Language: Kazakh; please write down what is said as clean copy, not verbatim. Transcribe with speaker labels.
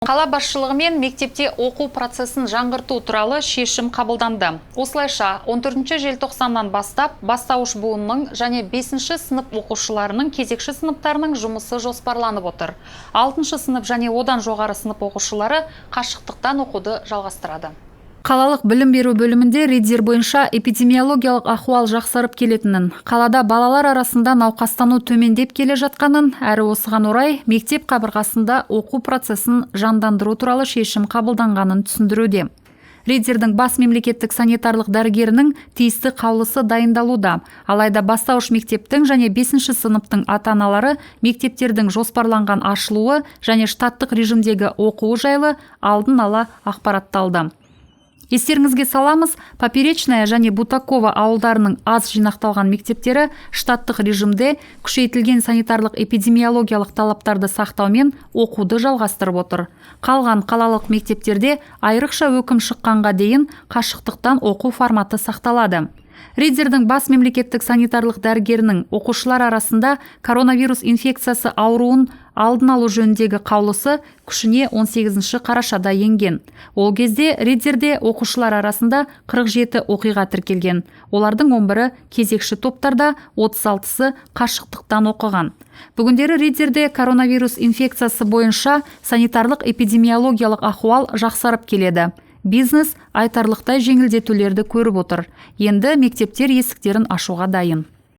Speaker 1: Қала басшылығымен мектепте оқу процесін жаңғырту туралы шешім қабылданды. Осылайша 14 желтоқсаннан бастап бастауыш буынның және 5-ші сынып оқушыларының кезекші сыныптарының жұмысы жоспарланып отыр. 6-шы сынып және одан жоғары сынып оқушылары қашықтықтан оқуды жалғастырады.
Speaker 2: Қалалық білім беру бөлімінде Ридзер бойынша эпидемиологиялық ахуал жақсарып келетінін, қалада балалар арасында науқастану төмендеп келе жатқанын, әрі осыған орай мектеп қабырғасында оқу процесін жандандыру туралы шешім қабылданғанын түсіндіруде. Ридзердің бас мемлекеттік санитарлық дәрігерінің тиісті қаулысы дайындалуда. Алайда бастауыш мектептің және 5-ші сыныптың ата-аналары мектептердің жоспарланған ашылуы және штаттық режимдегі оқуы жайлы алдын ала ақпаратталды. Естеріңізге саламыз, Поперечная және Бутакова ауылдарының аз жинақталған мектептері штаттық режимде күшейтілген санитарлық эпидемиологиялық талаптарды сақтаумен оқуды жалғастырып отыр. Қалған қалалық мектептерде айрықша өкім шыққанға дейін қашықтықтан оқу форматы сақталады. Ридзердің бас мемлекеттік санитарлық дәрігерінің оқушылар арасында коронавирус инфекциясы ауруын алдын алу жөніндегі қаулысы күшіне 18 қарашада енген. Ол кезде Ридзерде оқушылар арасында 47 оқиға тіркелген. Олардың 11-і кезекші топтарда, 36-сы қашықтықтан оқыған. Бүгіндері Ридзерде коронавирус инфекциясы бойынша санитарлық эпидемиологиялық ахуал жақсарып келеді. Бизнес айтарлықтай жеңілдетулерді көріп отыр. Енді мектептер есіктерін ашуға дайын.